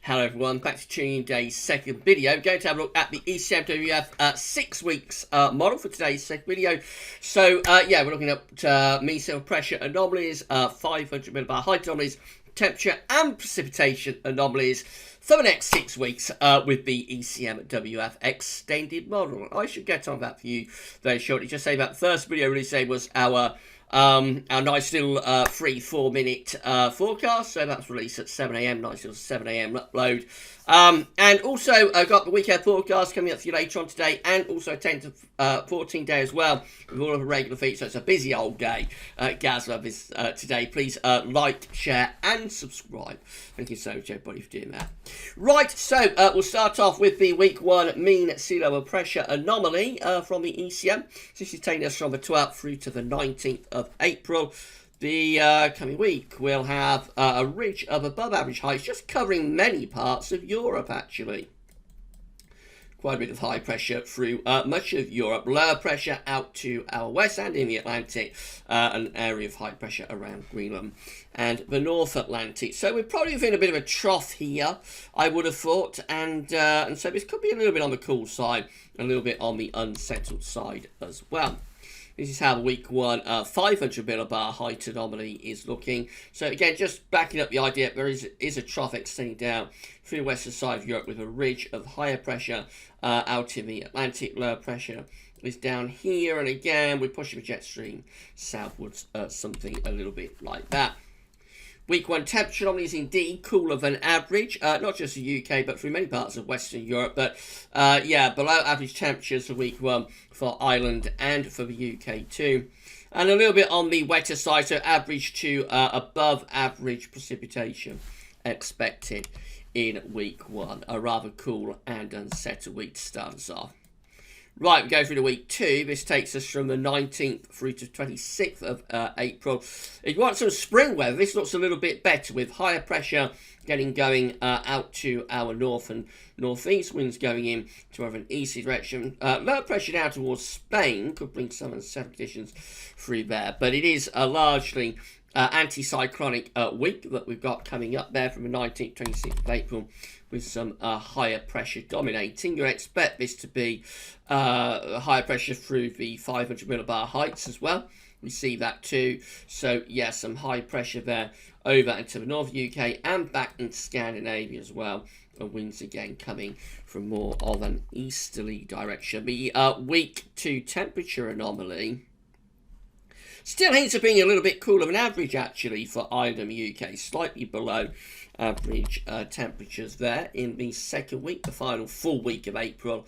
Hello everyone, back to tuning in today's second video. Going to have a look at the ECMWF 6 weeks model for today's second video. So yeah, we're looking at mean sea level pressure anomalies, 500 millibar height anomalies, temperature and precipitation anomalies for the next 6 weeks with the ECMWF extended model. I should get on that for you very shortly. Just say that the first video really say was our nice little 3-4 minute forecast, so that's released at 7 AM, nice little 7 AM upload. And also got the weekend forecast coming up for you later on today, and also a 10 to 14 day as well with all of the regular feeds. So it's a busy old day. GavsWeatherVids today. Please like, share and subscribe. Thank you so much everybody for doing that. Right, so we'll start off with the week 1 mean sea level pressure anomaly from the ECM. This is taking us from the 12th through to the 19th of April. The coming week we'll have a ridge of above average heights just covering many parts of Europe actually. Quite a bit of high pressure through much of Europe, lower pressure out to our west and in the Atlantic, an area of high pressure around Greenland and the North Atlantic. So we're probably within a bit of a trough here, I would have thought, and so this could be a little bit on the cool side, a little bit on the unsettled side as well. This is how the week 1 500 millibar height anomaly is looking. So again, just backing up the idea, there is a trough extending down through the western side of Europe with a ridge of higher pressure out in the Atlantic. Lower pressure is down here, and again we're pushing the jet stream southwards, something a little bit like that. Week 1 temperature anomaly is indeed cooler than average, not just the UK, but through many parts of Western Europe. But yeah, below average temperatures for week 1 for Ireland and for the UK too. And a little bit on the wetter side, so average to above average precipitation expected in week 1. A rather cool and unsettled week to start us off. Right, we go through to week 2. This takes us from the 19th through to 26th of April. If you want some spring weather, this looks a little bit better with higher pressure getting going out to our north and northeast. Winds going in to over an easterly direction. Lower pressure down towards Spain could bring some unsettled conditions through there. But it is a largely anticyclonic week that we've got coming up there from the 19th, 26th of April, with some higher pressure dominating. You expect this to be higher pressure through the 500 millibar heights as well. We see that too. So yeah, some high pressure there over into the north UK and back into Scandinavia as well. And winds again coming from more of an easterly direction. The week 2 temperature anomaly still hints of being a little bit cooler than average actually for Ireland and the UK, slightly below average temperatures there in the second week, the final full week of April.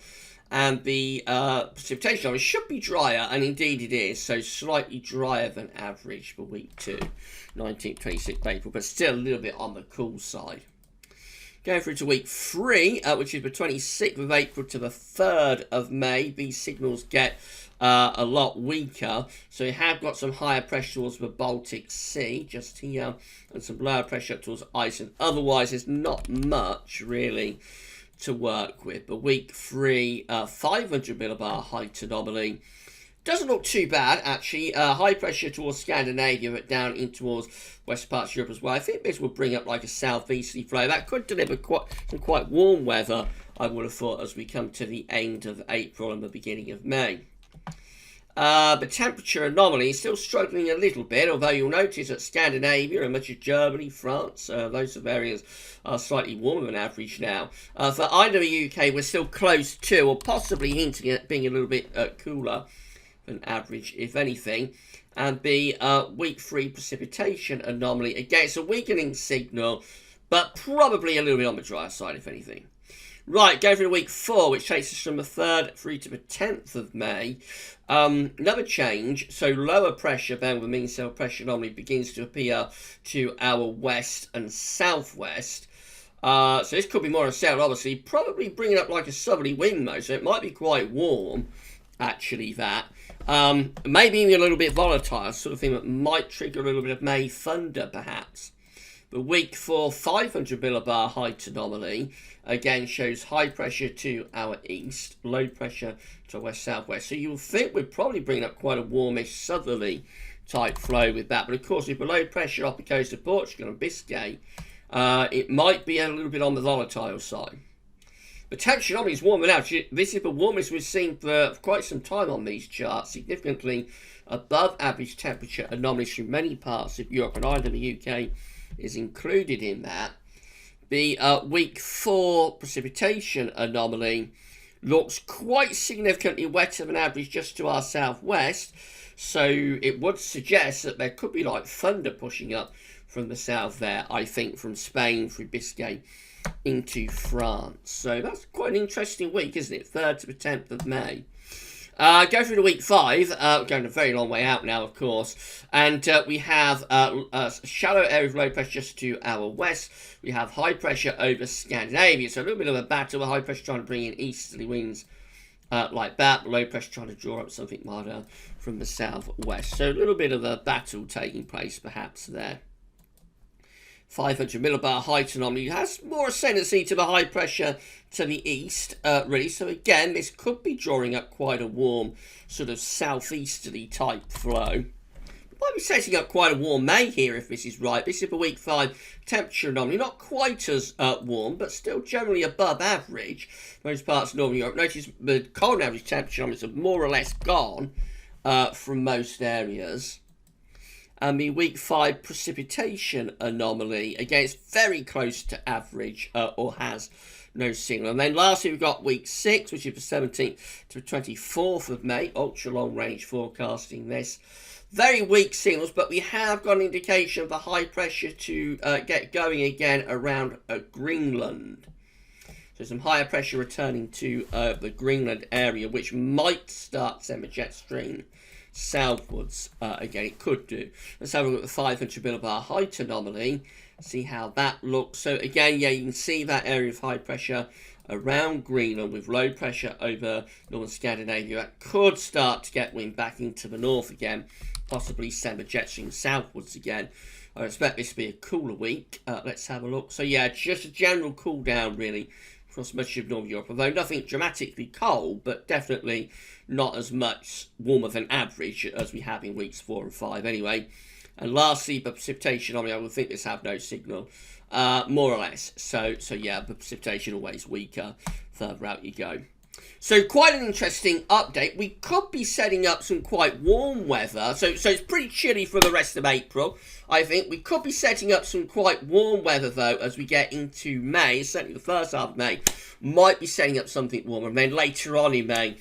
And the precipitation anomaly should be drier, and indeed it is, so slightly drier than average for week 2, 19th, 26th April, but still a little bit on the cool side. Going through to week 3, which is the 26th of April to the 3rd of May, these signals get a lot weaker. So you have got some higher pressure towards the Baltic Sea, just here, and some lower pressure towards Iceland. Otherwise, there's not much, really, to work with. But week 3, 500 millibar height anomaly doesn't look too bad, actually. High pressure towards Scandinavia, but down in towards west parts of Europe as well. I think this will bring up like a southeasterly flow. That could deliver some quite warm weather, I would have thought, as we come to the end of April and the beginning of May. The temperature anomaly is still struggling a little bit, although you'll notice that Scandinavia and much of Germany, France, those sort of areas are slightly warmer than average now. For either the UK, we're still close to, or possibly hinting at being a little bit cooler than average, if anything. And the week 3 precipitation anomaly, again, it's a weakening signal, but probably a little bit on the drier side, if anything. Right, go for the week 4, which takes us from the 3rd through to the 10th of May. Another change, so lower pressure than the mean sea level pressure anomaly begins to appear to our west and southwest. So this could be more unsettled, obviously, probably bringing up like a southerly wind though, so it might be quite warm, actually, that. Maybe even a little bit volatile, sort of thing that might trigger a little bit of May thunder, perhaps. The week 4 500 millibar height anomaly again shows high pressure to our east, low pressure to west-southwest. So you'll think we're probably bringing up quite a warmish southerly type flow with that. But of course, with below pressure off the coast of Portugal and Biscay, it might be a little bit on the volatile side. The temperature anomaly is warming out. This is the warmest we've seen for quite some time on these charts, significantly above average temperature anomalies from many parts of Europe, and either the UK is included in that. The week 4 precipitation anomaly looks quite significantly wetter than average just to our southwest, so it would suggest that there could be like thunder pushing up from the south there, I think from Spain through Biscay into France. So that's quite an interesting week, isn't it? 3rd to the 10th of May. Go through to week 5, going a very long way out now, of course, and we have a shallow area of low pressure just to our west. We have high pressure over Scandinavia, so a little bit of a battle with high pressure trying to bring in easterly winds like that, low pressure trying to draw up something milder from the southwest. So a little bit of a battle taking place perhaps there. 500 millibar height anomaly has more ascendancy to the high pressure to the east, really. So again, this could be drawing up quite a warm, sort of southeasterly type flow. Might be setting up quite a warm May here if this is right. This is for week 5 temperature anomaly. Not quite as warm, but still generally above average. Most parts of Northern Europe. Notice the cold average temperature anomalies have more or less gone from most areas. And the week 5 precipitation anomaly, again, it's very close to average, or has no signal. And then lastly, we've got week 6, which is the 17th to the 24th of May, ultra long range forecasting this. Very weak signals, but we have got an indication of the high pressure to get going again around Greenland. So some higher pressure returning to the Greenland area, which might start to send a jet stream southwards again. It could do. Let's have a look at the 500 millibar height anomaly, see how that looks. So again, yeah, you can see that area of high pressure around Greenland with low pressure over northern Scandinavia. That could start to get wind back into the north again, possibly send a jet stream southwards again. I expect this to be a cooler week. Let's have a look. So yeah, just a general cool down really across much of Northern Europe, although nothing dramatically cold, but definitely not as much warmer than average as we have in weeks 4 and 5 anyway. And lastly, the precipitation, I mean, I would think this have no signal, more or less. So yeah, the precipitation always weaker further out you go. So quite an interesting update. We could be setting up some quite warm weather. So it's pretty chilly for the rest of April. I think we could be setting up some quite warm weather though as we get into May. Certainly the first half of May might be setting up something warmer. And then later on in May,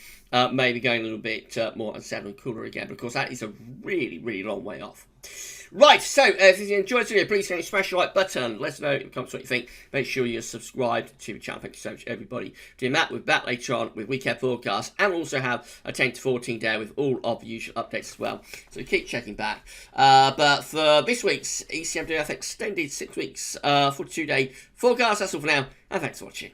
maybe going a little bit more unsettled and cooler again. But of course that is a really, really long way off. Right, so if you enjoyed this video, please smash the like button. Let us know in the comments what you think. Make sure you're subscribed to the channel. Thank you so much, everybody. Doing that, we'll be back later on with weekend forecast, and we'll also have a 10 to 14 day with all of the usual updates as well. So keep checking back. But for this week's ECMWF extended 6 weeks, 42-day forecast, that's all for now, and thanks for watching.